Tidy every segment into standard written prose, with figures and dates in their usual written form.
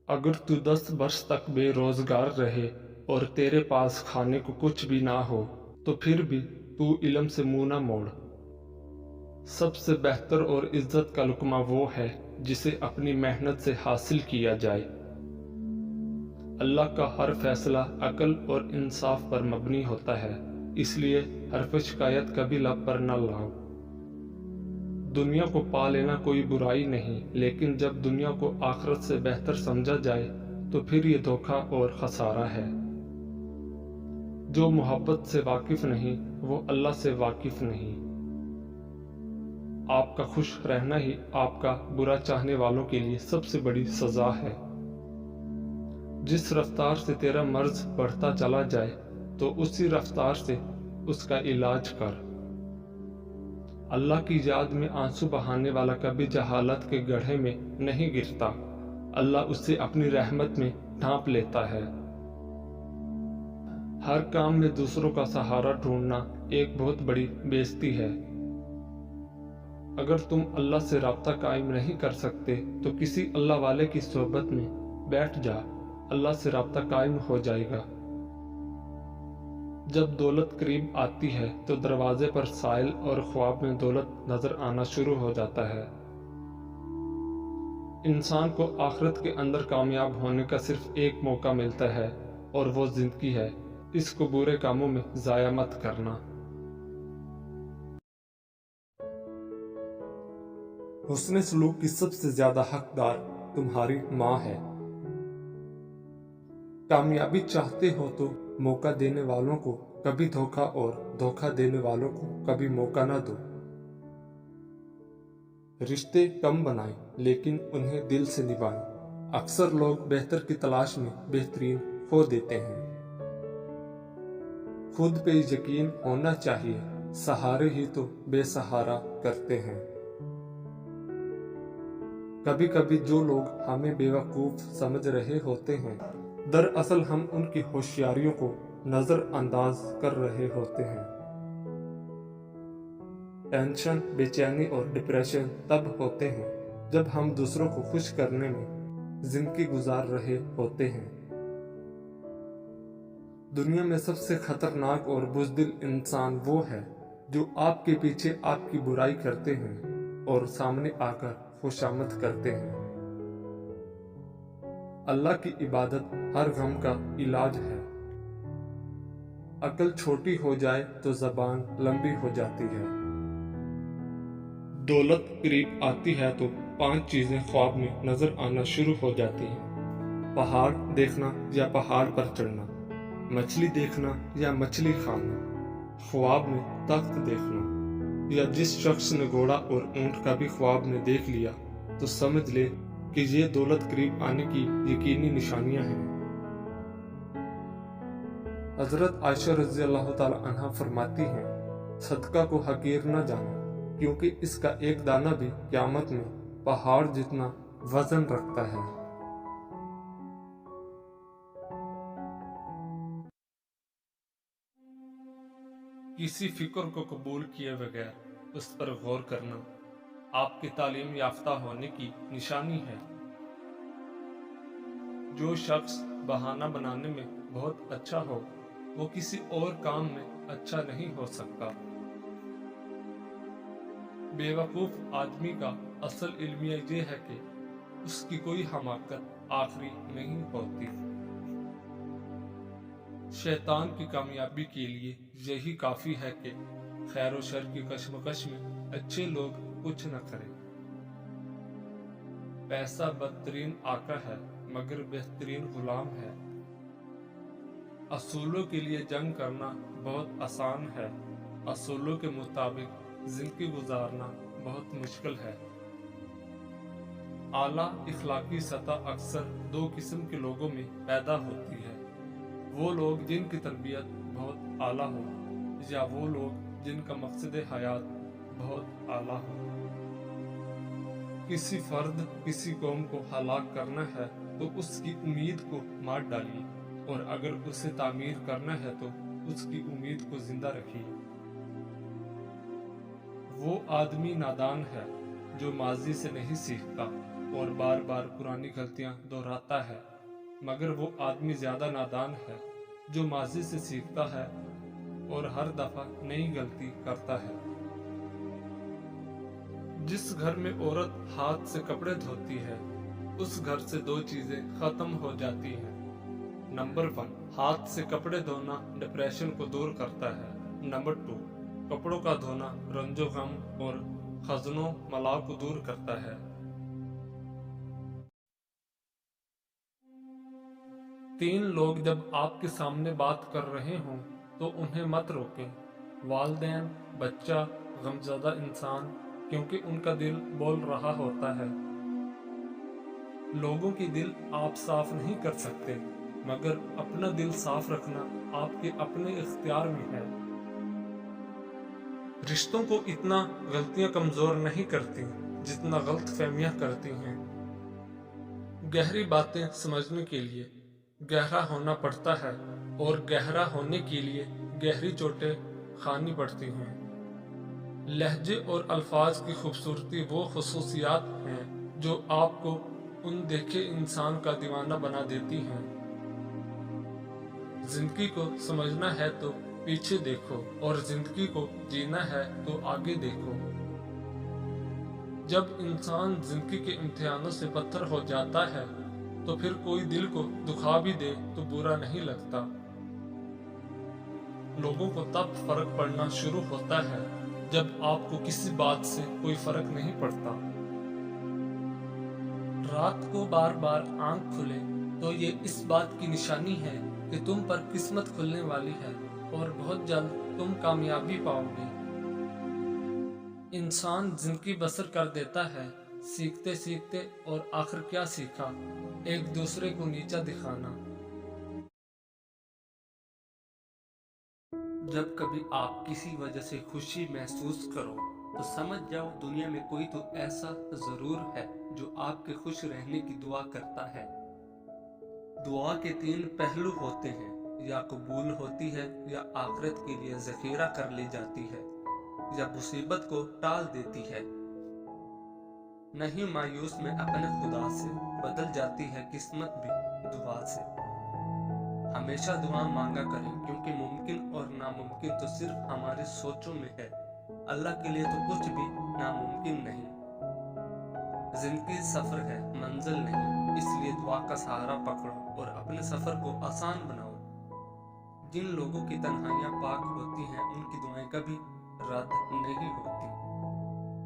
अगर तू 10 वर्ष तक बेरोजगार रहे और तेरे पास खाने को कुछ भी ना हो, तो फिर भी तू इल्म से मुंह ना मोड़। सबसे बेहतर और इज्जत का लुक्मा वो है जिसे अपनी मेहनत से हासिल किया जाए। अल्लाह का हर फैसला अकल और इंसाफ पर मबनी होता है, इसलिए हरफ शिकायत कभी लब पर न लाओ। दुनिया को पा लेना कोई बुराई नहीं, लेकिन जब दुनिया को आखिरत से बेहतर समझा जाए तो फिर ये धोखा और खसारा है। जो मोहब्बत से वाकिफ नहीं वो अल्लाह से वाकिफ नहीं। आपका खुश रहना ही आपका बुरा चाहने वालों के लिए सबसे बड़ी सजा है। जिस रफ्तार से तेरा मर्ज बढ़ता चला जाए तो उसी रफ्तार से उसका इलाज कर। अल्लाह की याद में आंसू बहाने वाला कभी जहालत के गड्ढे में नहीं गिरता। अल्लाह उसे अपनी रहमत में ढांप लेता है। हर काम में दूसरों का सहारा ढूंढना एक बहुत बड़ी बेइज्जती है। अगर तुम अल्लाह से राब्ता कायम नहीं कर सकते तो किसी अल्लाह वाले की सोहबत में बैठ जा, अल्लाह से राब्ता कायम हो जाएगा। जब दौलत करीब आती है तो दरवाजे पर साइल और ख्वाब में दौलत नजर आना शुरू हो जाता है। इंसान को आखिरत के अंदर कामयाब होने का सिर्फ एक मौका मिलता है और वो जिंदगी है। इसको बुरे कामों में जाया मत करना। हुस्न सलूक की सबसे ज्यादा हकदार तुम्हारी माँ है। कामयाबी चाहते हो तो मौका देने वालों को कभी धोखा और धोखा देने वालों को कभी मौका ना दो। रिश्ते कम बनाएं लेकिन उन्हें दिल से निभाएं। अक्सर लोग बेहतर की तलाश में बेहतरीन खो देते हैं। खुद पे यकीन होना चाहिए, सहारे ही तो बेसहारा करते हैं। कभी कभी जो लोग हमें बेवकूफ समझ रहे होते हैं, दरअसल हम उनकी होशियारियों को नजरअंदाज कर रहे होते हैं। टेंशन, बेचैनी और डिप्रेशन तब होते हैं जब हम दूसरों को खुश करने में जिंदगी गुजार रहे होते हैं। दुनिया में सबसे खतरनाक और बुज़दिल इंसान वो है जो आपके पीछे आपकी बुराई करते हैं और सामने आकर खुशामद करते हैं। अल्लाह की इबादत हर गम का इलाज है। अकल छोटी हो जाए तो जबान लंबी हो जाती है। दौलत करीब आती है तो 5 चीजें ख्वाब में नजर आना शुरू हो जाती हैं। पहाड़ देखना या पहाड़ पर चढ़ना, मछली देखना या मछली खाना, ख्वाब में तख्त देखना। या जिस शख्स ने घोड़ा और ऊंट का भी ख्वाब में देख लिया तो समझ ले कि ये दौलत करीब आने की यकीनी निशानियां हैं। हजरत आयशा रज़ी अल्लाह ताला अन्हा फरमाती हैं, सदका को हकीर न जाना, क्योंकि इसका एक दाना भी क़यामत में पहाड़ जितना वजन रखता है। किसी फिक्र को कबूल किए बगैर उस पर गौर करना आपकी तालीम याफ्ता होने की निशानी है। जो शख्स बहाना बनाने में बहुत अच्छा हो वो किसी और काम में अच्छा नहीं हो सकता। बेवकूफ आदमी का असल इल्मिया ये है कि उसकी कोई हमाकत आखिरी नहीं होती। शैतान की कामयाबी के लिए यही काफी है कि खैर व शर की कशमकश में अच्छे लोग कुछ न करें। पैसा बदतरीन आका है मगर बेहतरीन गुलाम है। असूलों के लिए जंग करना बहुत आसान है, असूलों के मुताबिक जिंदगी गुजारना बहुत मुश्किल है। आला इखलाकी सतह अक्सर 2 किस्म के लोगों में पैदा होती है, वो लोग जिनकी तरबियत बहुत आला हो या वो लोग जिनका मकसद हयात बहुत आला हो। किसी फर्द किसी कौम को हलाक करना है तो उसकी उम्मीद को मार डालिए, और अगर उसे तामीर करना है तो उसकी उम्मीद को जिंदा रखिए। वो आदमी नादान है जो माजी से नहीं सीखता और बार बार पुरानी गलतियां दोहराता है, मगर वो आदमी ज्यादा नादान है जो माजी से सीखता है और हर दफा नई गलती करता है। जिस घर में औरत हाथ से कपड़े धोती है उस घर से दो चीजें खत्म हो जाती हैं। नंबर 1, हाथ से कपड़े धोना डिप्रेशन को दूर करता है। नंबर 2, कपड़ों का धोना रंजो गम और खजनों मलाह को दूर करता है। 3 लोग जब आपके सामने बात कर रहे हों तो उन्हें मत रोकें, वालिदैन, बच्चा, गमज़दा इंसान, क्योंकि उनका दिल बोल रहा होता है। लोगों की दिल आप साफ नहीं कर सकते, मगर अपना दिल साफ रखना आपके अपने इख्तियार में है। रिश्तों को इतना गलतियां कमजोर नहीं करती जितना गलत फहमियां करती हैं। गहरी बातें समझने के लिए गहरा होना पड़ता है और गहरा होने के लिए गहरी चोटें खानी पड़ती हैं। लहजे और अल्फाज की खूबसूरती वो खुसूसियात हैं जो आपको उन देखे इंसान का दीवाना बना देती हैं। जिंदगी को समझना है तो पीछे देखो और जिंदगी को जीना है तो आगे देखो। जब इंसान जिंदगी के इम्तिहानों से पत्थर हो जाता है तो फिर कोई दिल को दुखा भी दे तो बुरा नहीं लगता। लोगों को तब फर्क पड़ना शुरू होता है जब आपको किसी बात से कोई फर्क नहीं पड़ता। रात को बार बार आंख खुले तो ये इस बात की निशानी है कि तुम पर किस्मत खुलने वाली है और बहुत जल्द तुम कामयाबी पाओगे। इंसान जिंदगी बसर कर देता है सीखते सीखते, और आखिर क्या सीखा? एक दूसरे को नीचा दिखाना। जब कभी आप किसी वजह से खुशी महसूस करो तो समझ जाओ दुनिया में कोई तो ऐसा जरूर है जो आपके खुश रहने की दुआ करता है। दुआ के 3 पहलू होते हैं, या कबूल होती है, या आखिरत के लिए ज़ख़ीरा कर ली जाती है, या मुसीबत को टाल देती है। नहीं मायूस में अपने खुदा से बदल जाती है किस्मत भी दुआ से। हमेशा दुआ मांगा करें क्योंकि मुमकिन और नामुमकिन तो सिर्फ हमारी सोचों में है। अल्लाह के लिए तो कुछ भी नामुमकिन नहीं। जिंदगी सफर है, मंजिल नहीं, इसलिए दुआ का सहारा पकड़ो और अपने सफर को आसान बनाओ। जिन लोगों की तन्हाइयां पाक होती हैं उनकी दुआएं कभी रद्द नहीं होती।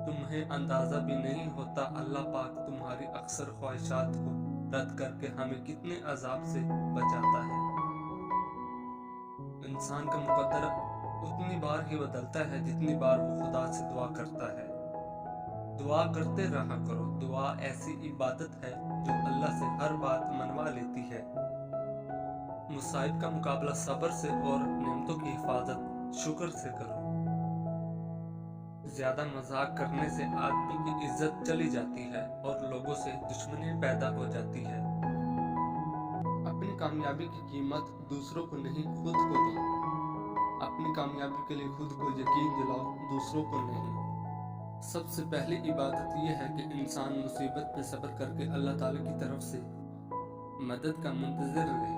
तुम्हें अंदाजा भी नहीं होता अल्लाह पाक तुम्हारी अक्सर ख्वाहिशात को रद्द करके हमें कितने अजाब से बचाता है। इंसान का मुकद्दर उतनी बार ही बदलता है जितनी बार वो खुदा से दुआ करता है। दुआ करते रहा करो। दुआ ऐसी इबादत है जो अल्लाह से हर बात मनवा लेती है। मुसाइब का मुकाबला सब्र से और नेमतों की हिफाजत शुक्र से करो। ज्यादा मजाक करने से आदमी की इज्जत चली जाती है और लोगों से दुश्मनी पैदा हो जाती है। अपनी कामयाबी की कीमत दूसरों को नहीं, खुद को दो। अपनी कामयाबी के लिए खुद को यकीन दिलाओ, दूसरों को नहीं। सबसे पहली इबादत यह है कि इंसान मुसीबत पे सब्र करके अल्लाह ताला की तरफ से मदद का मुंतज़िर रहे।